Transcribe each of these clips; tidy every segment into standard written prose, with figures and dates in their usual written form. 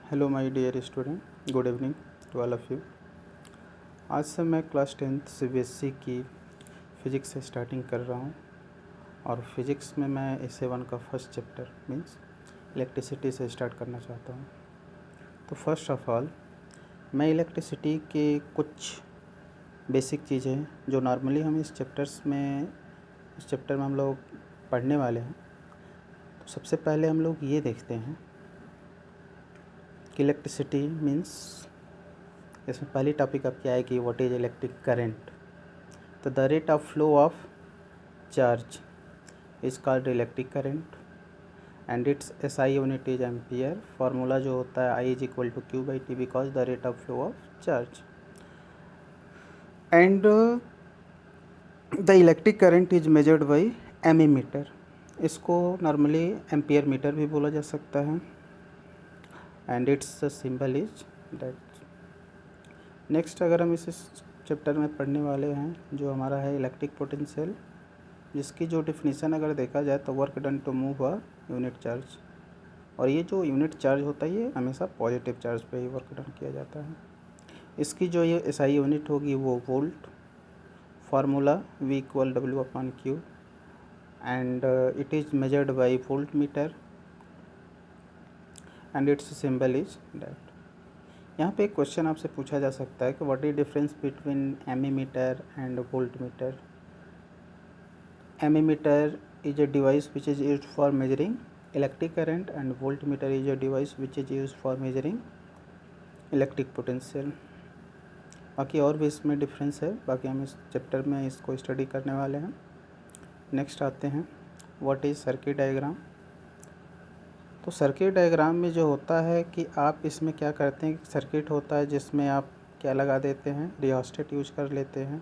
Hello my dear student, good evening to all of you. आज से मैं class 10th CBSE की physics से स्टार्टिंग कर रहा हूँ और फिज़िक्स में मैं A7 का फर्स्ट चैप्टर मीन्स इलेक्ट्रिसिटी से स्टार्ट करना चाहता हूँ। तो फर्स्ट ऑफ ऑल मैं इलेक्ट्रिसिटी के कुछ बेसिक चीज़ें जो नॉर्मली हम इस चैप्टर में हम लोग पढ़ने वाले हैं। तो सबसे पहले हम लोग ये देखते हैं कि इलेक्ट्रिसिटी मीन्स, इसमें पहली टॉपिक आपकी आएगी व्हाट इज इलेक्ट्रिक करंट। तो the rate of flow of charge is called electric current and its SI unit is ampere. Formula जो होता है I is equal to Q by T because the rate of flow of charge and the electric current is measured by ammeter. इसको normally ampere meter भी बोला जा सकता है and its symbol is that. Next अगर हम इस chapter में पढ़ने वाले हैं जो हमारा है इलेक्ट्रिक पोटेंशियल, जिसकी जो डिफिनीसन अगर देखा जाए तो work done to move a unit charge. और ये जो यूनिट चार्ज होता है ये हमेशा पॉजिटिव चार्ज पे ही वर्क डन किया जाता है। इसकी जो ये एसआई यूनिट होगी वो volt, formula V equal W/Q and it is measured by volt meter and its symbol is that. यहाँ पे एक क्वेश्चन आपसे पूछा जा सकता है कि what is difference between ammeter and volt meter. Ammeter is a device which is used for measuring electric current and voltmeter is a device which is used for measuring electric potential। बाकी और भी इसमें difference है, बाकी हम इस chapter में इसको स्टडी करने वाले हैं। नेक्स्ट आते हैं व्हाट इज़ सर्किट डायग्राम। तो सर्किट डायग्राम में जो होता है कि आप इसमें क्या करते हैं, सर्किट होता है जिसमें आप क्या लगा देते हैं, रियोस्टेट यूज कर लेते हैं,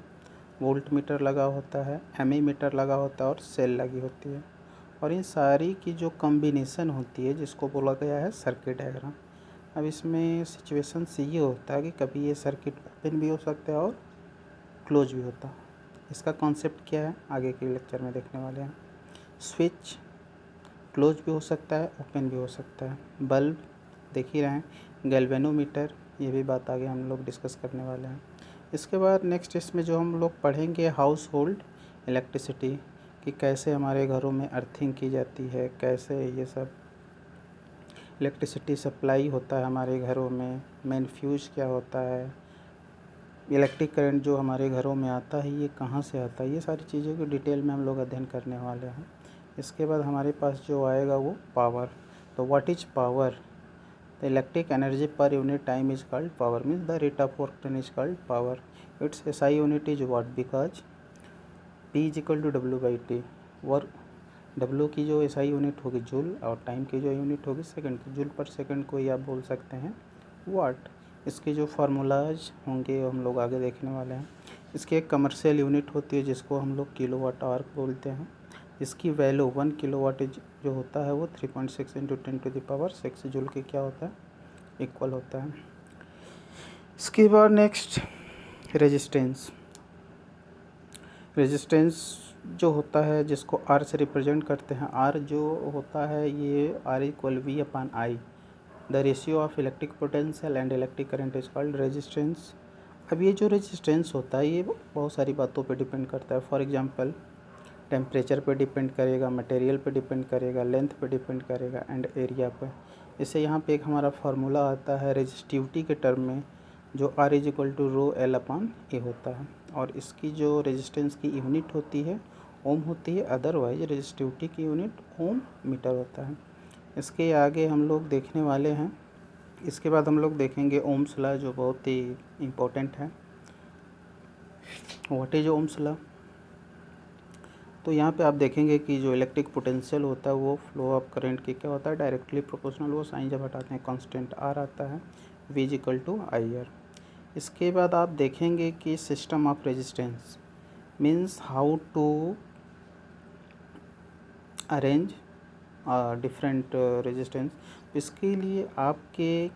वोल्ट मीटर लगा होता है, एमीमीटर लगा होता है और सेल लगी होती है। और इन सारी की जो कॉम्बिनेशन होती है जिसको बोला गया है सर्किट डायग्राम। अब इसमें सिचुएशंस ये होता है कि कभी ये सर्किट ओपन भी हो सकता है और क्लोज भी होता है। इसका कॉन्सेप्ट क्या है आगे के लेक्चर में देखने वाले हैं। स्विच क्लोज भी हो सकता है, ओपन भी हो सकता है। बल्ब देख ही रहे हैं, गैल्वेनोमीटर, ये भी बात आगे हम लोग डिस्कस करने वाले हैं। इसके बाद नेक्स्ट इसमें जो हम लोग पढ़ेंगे हाउस होल्ड इलेक्ट्रिसिटी, कि कैसे हमारे घरों में अर्थिंग की जाती है, कैसे ये सब इलेक्ट्रिसिटी सप्लाई होता है हमारे घरों में, मेन फ्यूज क्या होता है, इलेक्ट्रिक करंट जो हमारे घरों में आता है ये कहाँ से आता है, ये सारी चीज़ों को डिटेल में हम लोग अध्ययन करने वाले हैं। इसके बाद हमारे पास जो आएगा वो पावर। तो what is power? The electric energy per unit time is called power means the rate of work done is called power. Its SI unit is watt because P is equal to W/T। Work W की जो SI unit होगी joule और time की जो unit होगी second की, joule पर second को ही आप बोल सकते हैं वाट। इसके जो फार्मूलाज होंगे हम लोग आगे देखने वाले हैं। इसकी एक कमर्शियल यूनिट होती है जिसको हम लोग किलोवाट आवर बोलते हैं। इसकी वैल्यू 1 किलोवाट जो होता है वो 3.6 इंटू 10⁻6 जूल के क्या होता है, इक्वल होता है। इसके बाद नेक्स्ट रेजिस्टेंस। रेजिस्टेंस जो होता है जिसको R से रिप्रेजेंट करते हैं, R जो होता है ये R equal V/I। The ratio of electric potential and electric current is called resistance. अब ये जो रेजिस्टेंस होता है ये बहुत सारी बातों पे डिपेंड करता है। फॉर एग्जांपल टेम्परेचर पे डिपेंड करेगा, मटेरियल पे डिपेंड करेगा, लेंथ पे डिपेंड करेगा एंड एरिया पे। इससे यहाँ पे एक हमारा फार्मूला आता है रेजिस्टिविटी के टर्म में जो R is equal to ρL/A होता है। और इसकी जो रेजिस्टेंस की यूनिट होती है ओम होती है, अदरवाइज रेजिस्टिविटी की यूनिट ओम मीटर होता है। इसके आगे हम लोग देखने वाले हैं। इसके बाद हम लोग देखेंगे ओम्स लॉ जो बहुत ही इम्पोर्टेंट है। What is Ohm's law? तो यहाँ पे आप देखेंगे कि जो इलेक्ट्रिक पोटेंशियल होता है वो फ्लो ऑफ करंट की क्या होता है, डायरेक्टली प्रोपोर्शनल। वो साइन जब हटाते हैं कांस्टेंट R आता है, V is equal to IR। इसके बाद आप देखेंगे कि system of resistance means how to arrange different resistance. इसके लिए आपके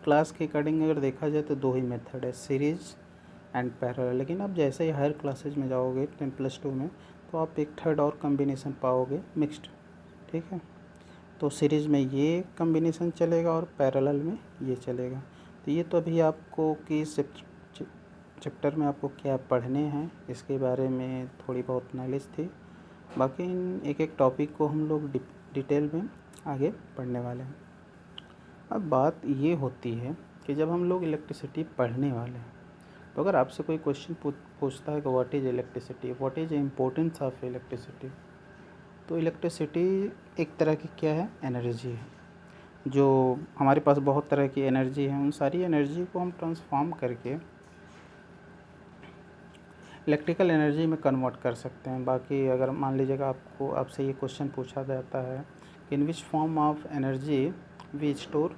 क्लास के अकॉर्डिंग अगर देखा जाए तो दो ही मेथड है, सीरीज एंड पैरेलल। लेकिन आप जैसे ही हायर क्लासेज में जाओगे 10+2 में तो आप एक थर्ड और कॉम्बिनेशन पाओगे, मिक्स्ड। ठीक है, तो सीरीज़ में ये कम्बिनेशन चलेगा और पैरेलल में ये चलेगा। तो ये तो अभी आपको कि चैप्टर में आपको क्या पढ़ने हैं इसके बारे में थोड़ी बहुत नॉलेज थी। बाकी इन एक एक टॉपिक को हम लोग डिटेल में आगे पढ़ने वाले हैं। अब बात ये होती है कि जब हम लोग इलेक्ट्रिसिटी पढ़ने वाले हैं तो अगर आपसे कोई क्वेश्चन पूछता है कि what is electricity, what is the importance of electricity, तो इलेक्ट्रिसिटी एक तरह की क्या है, एनर्जी है। जो हमारे पास बहुत तरह की एनर्जी है, उन सारी एनर्जी को हम ट्रांसफॉर्म करके इलेक्ट्रिकल एनर्जी में कन्वर्ट कर सकते हैं। बाकी अगर मान लीजिएगा आपसे ये क्वेश्चन पूछा जाता है कि in which form of energy we store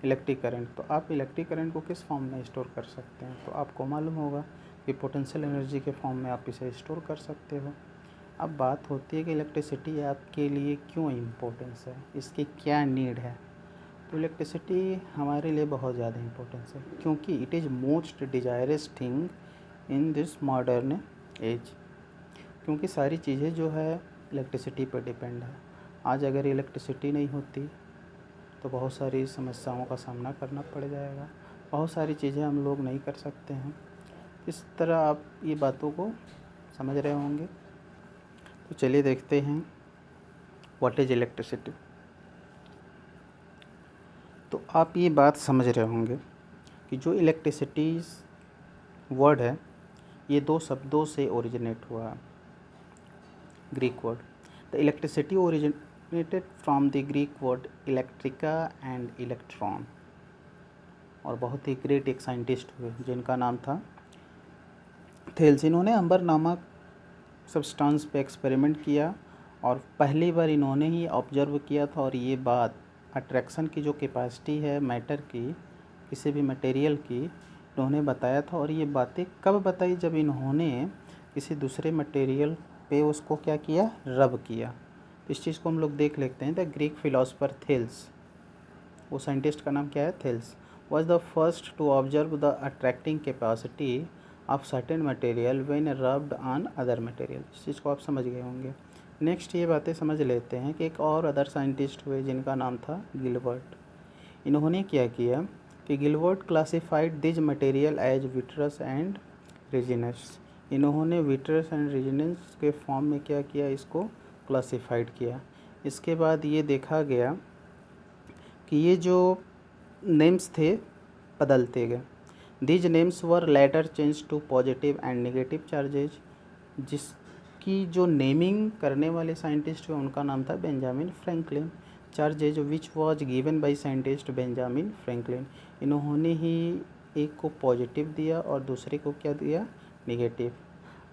electric current, तो आप इलेक्ट्रिक करंट को किस फॉर्म में स्टोर कर सकते हैं, तो आपको मालूम होगा कि पोटेंशियल एनर्जी के फॉर्म में आप इसे स्टोर कर सकते हो। अब बात होती है कि इलेक्ट्रिसिटी आपके लिए क्यों इम्पोर्टेंस है, इसकी क्या नीड है। तो इलेक्ट्रिसिटी हमारे लिए बहुत ज़्यादा इम्पोर्टेंस है क्योंकि it is most desirous thing in this modern age. क्योंकि सारी चीज़ें जो है इलेक्ट्रिसिटी पर डिपेंड है। आज अगर इलेक्ट्रिसिटी नहीं होती तो बहुत सारी समस्याओं का सामना करना पड़ जाएगा, बहुत सारी चीज़ें हम लोग नहीं कर सकते हैं। इस तरह आप ये बातों को समझ रहे होंगे। तो चलिए देखते हैं व्हाट इज़ इलेक्ट्रिसिटी। तो आप ये बात समझ रहे होंगे कि जो इलेक्ट्रिसिटी वर्ड है ये दो शब्दों से ओरिजिनेट हुआ, Greek word. The electricity originated from the Greek word electrica and electron. और बहुत ही ग्रेट एक साइंटिस्ट हुए जिनका नाम था थेल्स। इन्होंने अंबर नामक सब्सटेंस पे एक्सपेरिमेंट किया और पहली बार इन्होंने ही ऑब्जर्व किया था। और ये बात अट्रैक्शन की जो कैपेसिटी है मैटर की, किसी भी मटेरियल की, इन्होंने बताया था। और ये बातें कब बताई, जब इन्होंने किसी दूसरे मटेरियल पे उसको क्या किया, रब किया। तो इस चीज़ को हम लोग देख लेते हैं। द ग्रीक फिलोसोफर थेल्स, वो साइंटिस्ट का नाम क्या है, Thales, was the first to observe the attracting capacity of certain material when rubbed on other material। इस चीज़ को आप समझ गए होंगे। नेक्स्ट ये बातें समझ लेते हैं कि एक और अदर साइंटिस्ट हुए जिनका नाम था गिलबर्ट। इन्होंने क्या किया कि Gilbert classified these material as vitreous and resinous. इन्होंने विट्रस एंड रेजिनस के फॉर्म में क्या किया, इसको क्लासिफाइड किया। इसके बाद ये देखा गया कि ये जो नेम्स थे बदलते गए। These names were later change to positive and negative charges. जिसकी जो नेमिंग करने वाले साइंटिस्ट हुए उनका नाम था Benjamin Franklin. Charges which was given by scientist Benjamin Franklin. इन्होंने ही एक को पॉजिटिव दिया और दूसरे को क्या दिया, नेगेटिव।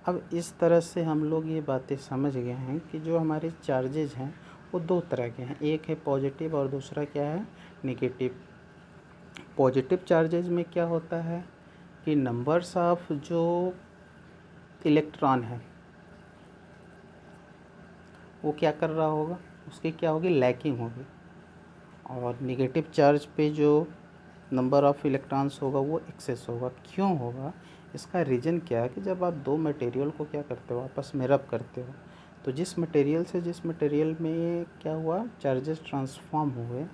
अब इस तरह से हम लोग ये बातें समझ गए हैं कि जो हमारे चार्जेज हैं वो दो तरह के हैं, एक है पॉजिटिव और दूसरा क्या है, नेगेटिव। पॉजिटिव चार्जेज में क्या होता है कि नंबर्स ऑफ जो इलेक्ट्रॉन है वो क्या कर रहा होगा, उसकी क्या होगी, लैकिंग होगी। और नेगेटिव चार्ज पे जो नंबर ऑफ इलेक्ट्रॉन्स होगा वो एक्सेस होगा। क्यों होगा, इसका रीज़न क्या है कि जब आप दो मटेरियल को क्या करते हो, आपस में रब करते हो, तो जिस मटेरियल से जिस मटेरियल में क्या हुआ, चार्जेस ट्रांसफॉर्म हुए,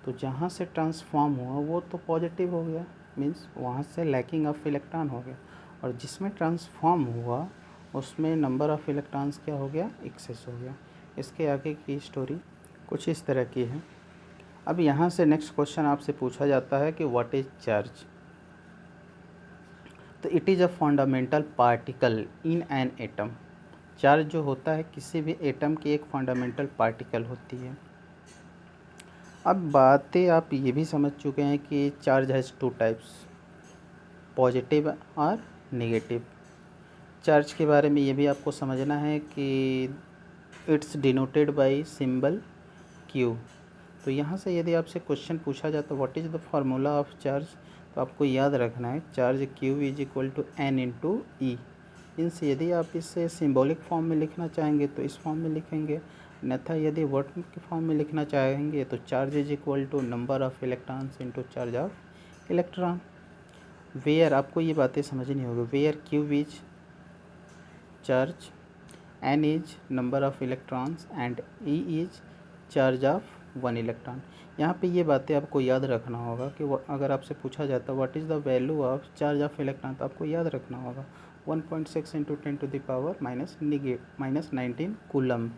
तो जहाँ से ट्रांसफॉर्म हुआ वो तो पॉजिटिव हो गया, मीन्स वहाँ से लैकिंग ऑफ इलेक्ट्रॉन हो गया। और जिसमें ट्रांसफॉर्म हुआ उसमें नंबर ऑफ इलेक्ट्रॉन्स क्या हो गया, एक्सेस हो गया। इसके आगे की स्टोरी कुछ इस तरह की है। अब यहाँ से नेक्स्ट क्वेश्चन आपसे पूछा जाता है कि व्हाट इज चार्ज। तो it is a fundamental particle in an atom. Charge जो होता है किसी भी एटम की एक फंडामेंटल पार्टिकल होती है। अब बातें आप ये भी समझ चुके हैं कि charge has two types, positive और नेगेटिव। चार्ज के बारे में ये भी आपको समझना है कि it's denoted by symbol Q. तो यहाँ से यदि आपसे क्वेश्चन पूछा जाता है what is the formula of charge, तो आपको याद रखना है charge Q is equal to N into E. इनसे यदि आप इसे सिंबॉलिक फॉर्म में लिखना चाहेंगे तो इस फॉर्म में लिखेंगे, अन्यथा यदि वर्ड के फॉर्म में लिखना चाहेंगे तो charge is equal to number of electrons into charge of electron. Where आपको ये बातें समझनी होगी। Where q is charge, n is number of electrons and e is charge of 1 electron. यहाँ पे ये बातें आपको याद रखना होगा कि अगर आपसे पूछा जाता है what is the value of charge of electron, तो आपको याद रखना होगा 1.6 × 10⁻⁻19 कूलम।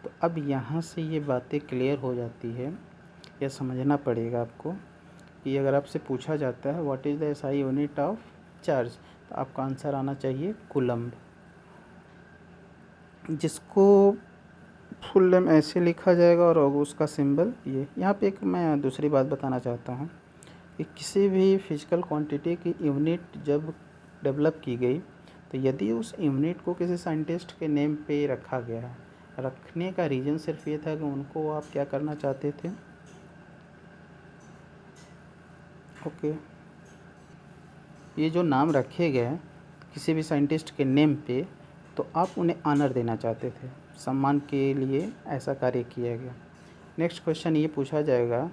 तो अब यहाँ से ये बातें क्लियर हो जाती है, यह समझना पड़ेगा आपको कि अगर आपसे पूछा जाता है what is the SI unit of charge, तो आपका आंसर आना चाहिए कूलम्ब, जिसको फुल नेम ऐसे लिखा जाएगा और उसका सिंबल ये। यहाँ पे एक मैं दूसरी बात बताना चाहता हूँ कि किसी भी फिजिकल क्वांटिटी की यूनिट जब डेवलप की गई, तो यदि उस यूनिट को किसी साइंटिस्ट के नेम पे रखा गया, रखने का रीज़न सिर्फ ये था कि उनको आप क्या करना चाहते थे, ओके, ये जो नाम रखे गए किसी भी साइंटिस्ट के नेम पे, तो आप उन्हें ऑनर देना चाहते थे, सम्मान के लिए ऐसा कार्य किया गया। नेक्स्ट क्वेश्चन ये पूछा जाएगा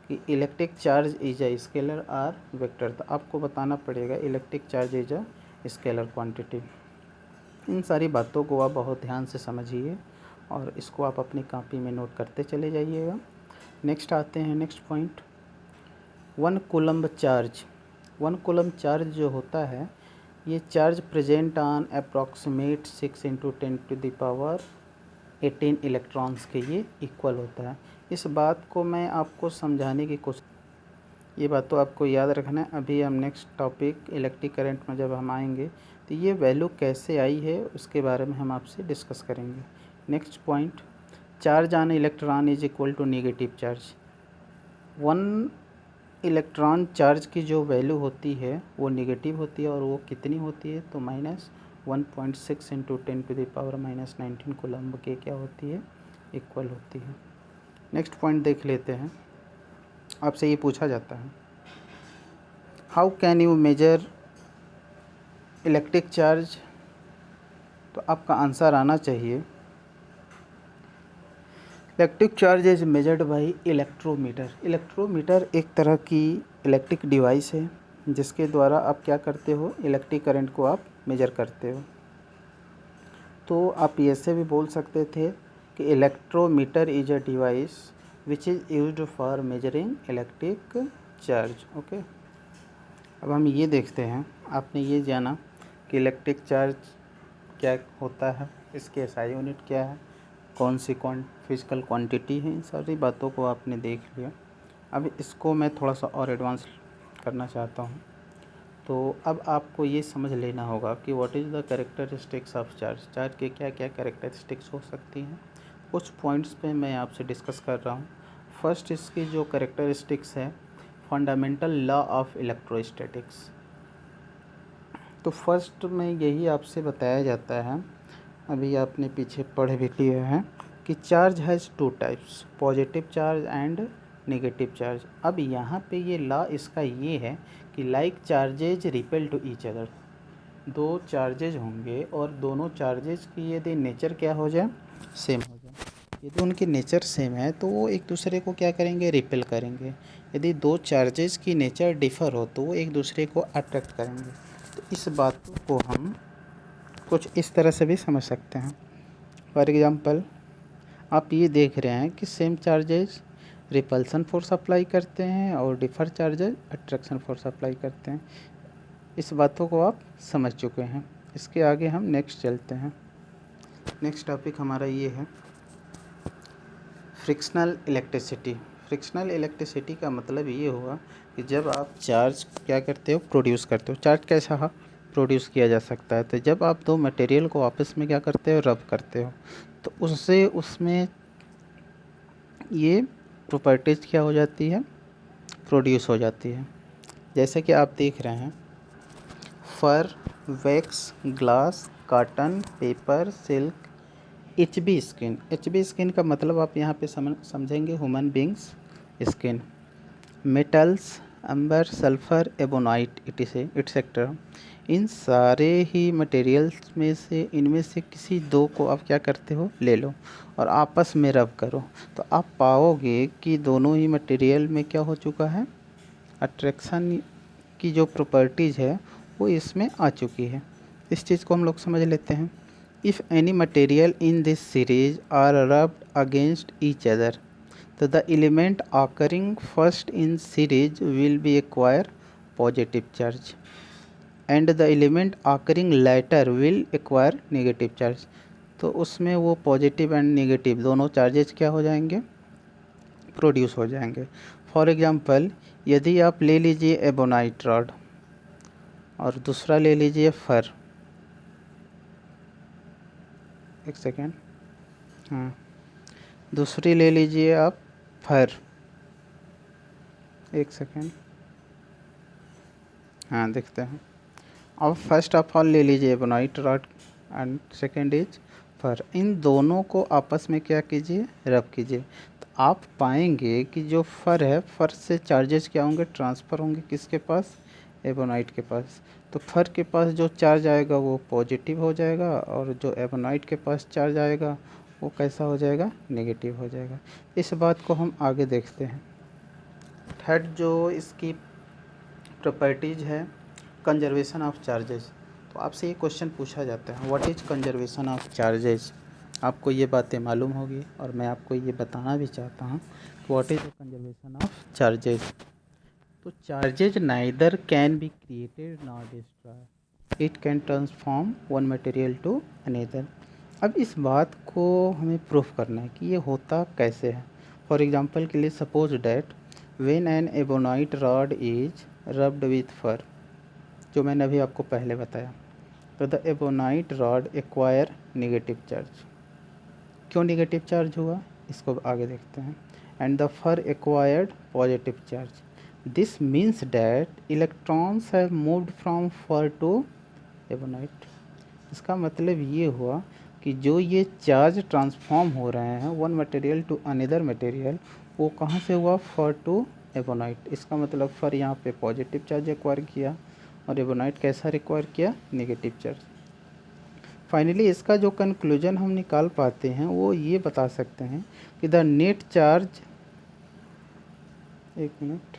कि electric charge is a scalar or vector, तो आपको बताना पड़ेगा electric charge is a scalar quantity. इन सारी बातों को आप बहुत ध्यान से समझिए और इसको आप अपनी कॉपी में नोट करते चले जाइएगा। नेक्स्ट आते हैं, next point, 1 coulomb charge. 1 coulomb charge जो होता है, ये charge present on approximate 6 × 10⁻18 electrons के ये इक्वल होता है। इस बात को मैं आपको समझाने की कोशिश, ये बात तो आपको याद रखना है। अभी हम नेक्स्ट टॉपिक इलेक्ट्रिक करंट में जब हम आएंगे तो ये वैल्यू कैसे आई है उसके बारे में हम आपसे डिस्कस करेंगे। Next point, charge on electron is equal to negative charge. 1 electron charge की जो वैल्यू होती है वो नेगेटिव होती है, और वो कितनी होती है, तो -1.6 × 10⁻⁻19 कूलम्ब के क्या होती है, इक्वल होती है। नेक्स्ट पॉइंट देख लेते हैं। आपसे ये पूछा जाता है how can you measure electric charge, तो आपका आंसर आना चाहिए electric charge is measured by electrometer. Electrometer एक तरह की इलेक्ट्रिक डिवाइस है जिसके द्वारा आप क्या करते हो, इलेक्ट्रिक करंट को आप मेजर करते हो। तो आप ऐसे भी बोल सकते थे कि electrometer is a device which is used for measuring electric charge. Okay, अब हम ये देखते हैं, आपने ये जाना कि इलेक्ट्रिक चार्ज क्या होता है, इसके एसआई यूनिट क्या है, कौन सी फिजिकल क्वांटिटी है, इन सारी बातों को आपने देख लिया। अब इसको मैं थोड़ा सा और एडवांस करना चाहता हूँ। तो अब आपको ये समझ लेना होगा कि what is the characteristics of charge, charge के क्या क्या कैरेक्टरिस्टिक्स हो सकती हैं। कुछ पॉइंट्स पे मैं आपसे डिस्कस कर रहा हूँ। फर्स्ट, इसकी जो कैरेक्टरिस्टिक्स है, फंडामेंटल लॉ ऑफ इलेक्ट्रोस्टैटिक्स। तो फर्स्ट में यही आपसे बताया जाता है, अभी आपने पीछे पढ़ भी लिया है, कि charge has 2 types, positive charge and negative charge. अब यहाँ पे ये लॉ इसका ये है कि like charges repel to each other, 2 charges होंगे और दोनों चार्जेज की यदि नेचर क्या हो जाए, सेम हो जाए। यदि उनकी नेचर सेम है तो वो एक दूसरे को क्या करेंगे, रिपेल करेंगे। यदि 2 चार्जेज की नेचर डिफ़र हो तो वो एक दूसरे को अट्रैक्ट करेंगे। तो इस बात को हम कुछ इस तरह से भी समझ सकते हैं। फॉर एग्ज़ाम्पल, आप ये देख रहे हैं कि same charges repulsion force apply करते हैं और differ charges attraction force apply करते हैं। इस बातों को आप समझ चुके हैं। इसके आगे हम नेक्स्ट चलते हैं। नेक्स्ट टॉपिक हमारा ये है फ्रिक्शनल इलेक्ट्रिसिटी। फ्रिक्शनल इलेक्ट्रिसिटी का मतलब ये हुआ कि जब आप चार्ज क्या करते हो, प्रोड्यूस करते हो। चार्ज कैसा प्रोड्यूस किया जा सकता है, तो जब आप 2 मटेरियल को आपस में क्या करते हो, रब करते हो, तो उससे उसमें ये प्रॉपर्टीज़ क्या हो जाती है, प्रोड्यूस हो जाती है। जैसे कि आप देख रहे हैं, fur, wax, glass, cotton, paper, silk, HB skin. HB skin का मतलब आप यहाँ पे समझेंगे human beings skin. Metals, amber, sulphur, ebonite, etcetera. इन सारे ही मटेरियल्स में से इनमें से किसी 2 को आप क्या करते हो, ले लो और आपस में रब करो, तो आप पाओगे कि दोनों ही मटेरियल में क्या हो चुका है, अट्रैक्शन की जो प्रॉपर्टीज़ है वो इसमें आ चुकी है। इस चीज़ को हम लोग समझ लेते हैं। If any material in this series are rubbed against each other, तो the element occurring first in series will be acquire positive charge and the element occurring later will acquire negative charge. तो उसमें वो positive and negative दोनों charges क्या हो जाएंगे, produce हो जाएंगे। फॉर एग्जांपल यदि आप ले लीजिए एबोनाइट रॉड और दूसरा ले लीजिए फर, एक सेकेंड, हाँ दूसरी ले लीजिए आप फर, एक सेकेंड, हाँ देखते हैं। अब फर्स्ट ऑफ ऑल ले लीजिए ebonite rod and second is fur. इन दोनों को आपस में क्या कीजिए, रब कीजिए। तो आप पाएंगे कि जो फर है, फर से चार्जेस क्या होंगे, ट्रांसफ़र होंगे किसके पास, एबोनाइट के पास। तो फर के पास जो चार्ज आएगा वो पॉजिटिव हो जाएगा और जो एबोनाइट के पास चार्ज आएगा वो कैसा हो जाएगा, नेगेटिव हो जाएगा। इस बात को हम आगे देखते हैं। थर्ड जो इसकी प्रॉपर्टीज़ है, कंजर्वेशन ऑफ चार्जेस। तो आपसे ये क्वेश्चन पूछा जाता है, what is conservation of charges. आपको ये बातें मालूम होगी और मैं आपको ये बताना भी चाहता हूँ कि what is the conservation of charges. तो charges neither can be created nor destroy, it can transform one material to another. अब इस बात को हमें प्रूफ करना है कि ये होता कैसे है। फॉर एग्जांपल के लिए suppose that when an ebonite rod is rubbed with fur, जो मैंने अभी आपको पहले बताया, तो the ebonite rod acquire negative charge. क्यों नेगेटिव चार्ज हुआ, इसको आगे देखते हैं। And the fur acquired positive charge. This means that electrons have moved from fur to ebonite. इसका मतलब ये हुआ कि जो ये चार्ज ट्रांसफॉर्म हो रहे हैं one material to another material, वो कहाँ से हुआ, फर टू एबोनाइट। इसका मतलब फर यहाँ पे पॉजिटिव चार्ज एक्वायर किया और एबोनाइट कैसा रिक्वायर किया, नेगेटिव चार्ज। फाइनली इसका जो कंक्लूजन हम निकाल पाते हैं वो ये बता सकते हैं कि द नेट चार्ज, एक मिनट,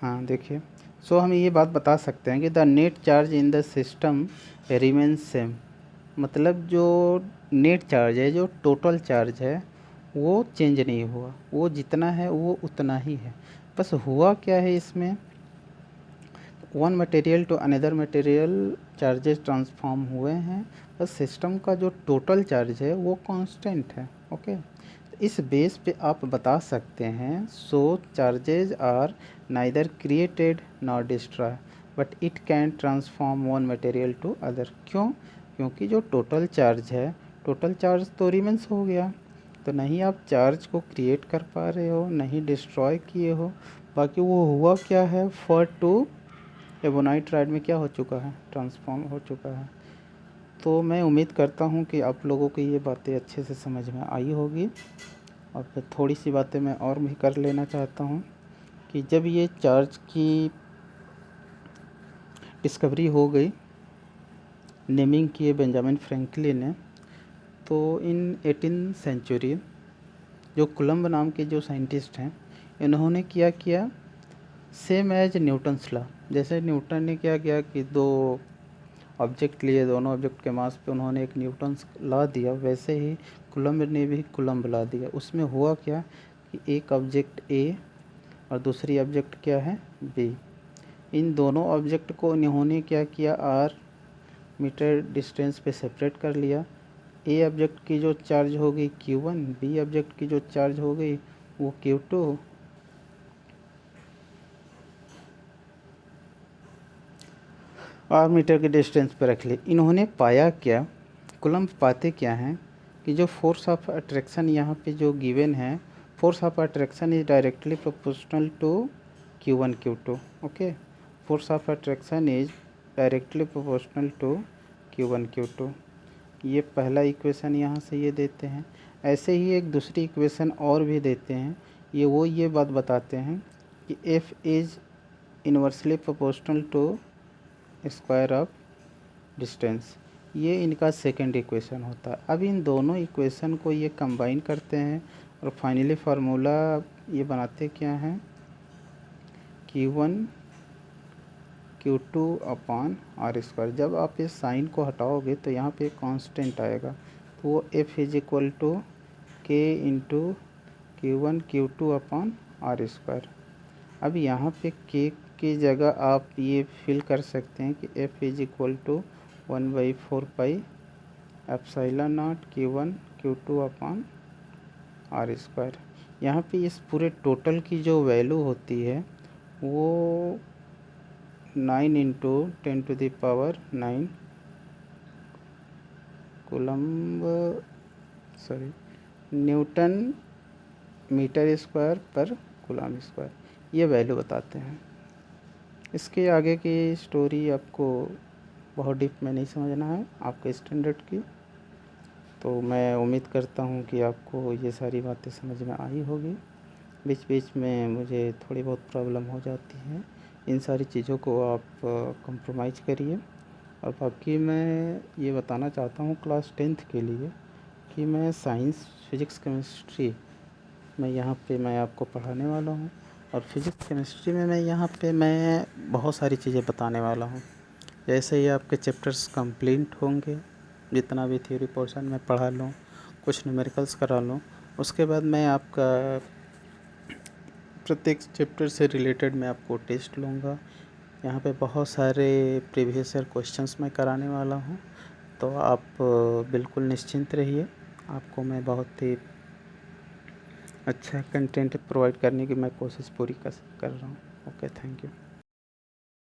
हाँ देखिए, सो हम ये बात बता सकते हैं कि the net charge in the system remain same. मतलब जो नेट चार्ज है, जो टोटल चार्ज है, वो चेंज नहीं हुआ, वो जितना है वो उतना ही है। बस हुआ क्या है इसमें, one material to another material charges transform हुए हैं, बस सिस्टम का जो टोटल चार्ज है वो कांस्टेंट है। ओके, इस बेस पे आप बता सकते हैं so charges are neither created nor destroy but it can transform one material to other. क्यों, क्योंकि जो टोटल चार्ज है, टोटल चार्ज तो रिमेंस हो गया, तो नहीं आप चार्ज को क्रिएट कर पा रहे हो, नहीं डिस्ट्रॉय किए हो, बाकी वो हुआ क्या है, फर टू एबोनाइट राइड में क्या हो चुका है, ट्रांसफॉर्म हो चुका है। तो मैं उम्मीद करता हूँ कि आप लोगों को ये बातें अच्छे से समझ में आई होगी। और फिर थोड़ी सी बातें मैं और भी कर लेना चाहता हूँ कि जब ये चार्ज की डिस्कवरी हो गई, नेमिंग किए बेंजामिन फ्रैंकलिन ने, तो इन 18th सेंचुरी जो कोलम्ब नाम के जो साइंटिस्ट हैं, इन्होंने क्या किया, सेम एज न्यूटन्स लॉ। जैसे न्यूटन ने क्या किया कि दो ऑब्जेक्ट लिए, दोनों ऑब्जेक्ट के मास पे उन्होंने एक न्यूटन्स लॉ दिया, वैसे ही कोलम्ब ने भी कोलम्ब लॉ दिया। उसमें हुआ क्या कि एक ऑब्जेक्ट ए और दूसरी ऑब्जेक्ट क्या है, बी। इन दोनों ऑब्जेक्ट को इन्होंने क्या किया, आर मीटर डिस्टेंस पे सेपरेट कर लिया। ए ऑब्जेक्ट की जो चार्ज हो गई Q1, बी ऑब्जेक्ट की जो चार्ज हो गई वो Q2। आर मीटर के डिस्टेंस पर रख ली। इन्होंने पाया क्या, कोलम्ब पाते क्या हैं कि जो फोर्स ऑफ अट्रैक्शन यहाँ पे जो गिवन है, force of attraction is directly proportional to Q1 Q2। Okay, force of attraction is directly proportional to Q1 Q2। ये पहला इक्वेशन यहाँ से ये देते हैं। ऐसे ही एक दूसरी इक्वेशन और भी देते हैं, ये बात बताते हैं कि F is inversely proportional to square of distance. ये इनका सेकंड इक्वेशन होता है। अब इन दोनों इक्वेशन को ये कंबाइन करते हैं और फाइनली फार्मूला ये बनाते क्या हैं, Q1 Q2 upon r square. जब आप इस साइन को हटाओगे तो यहाँ पे कांस्टेंट आएगा, तो वो F is equal to K into Q1 Q2 upon r square. अब यहाँ पे के की जगह आप ये फिल कर सकते हैं कि F is equal to 1/4 pi epsilon naught Q1 Q2 upon r square. यहाँ पे इस पूरे टोटल की जो वैल्यू होती है वो 9 into 10⁻⁹ coulomb newton metre square पर कूलम्ब स्क्वायर, ये वैल्यू बताते हैं। इसके आगे की स्टोरी आपको बहुत डीप में नहीं समझना है आपके स्टैंडर्ड की, तो मैं उम्मीद करता हूँ कि आपको ये सारी बातें समझ में आई होगी। बीच बीच में मुझे थोड़ी बहुत प्रॉब्लम हो जाती है, इन सारी चीज़ों को आप कंप्रोमाइज़ करिए। और बाकी मैं ये बताना चाहता हूँ क्लास 10th के लिए कि मैं साइंस फिज़िक्स केमिस्ट्री मैं यहाँ पे मैं आपको पढ़ाने वाला हूँ, और फिज़िक्स केमिस्ट्री में मैं बहुत सारी चीज़ें बताने वाला हूँ। जैसे ही आपके चैप्टर्स कंप्लीट होंगे, जितना भी थ्योरी पोर्शन में पढ़ा लूँ, कुछ न्यूमेरिकल्स करा लूँ, उसके बाद मैं आपका प्रत्येक चैप्टर से रिलेटेड मैं आपको टेस्ट लूँगा। यहाँ पे बहुत सारे प्रीवियस ईयर क्वेश्चंस मैं कराने वाला हूँ, तो आप बिल्कुल निश्चिंत रहिए। आपको मैं बहुत ही अच्छा कंटेंट प्रोवाइड करने की मैं कोशिश पूरी कर रहा हूँ। Okay, thank you.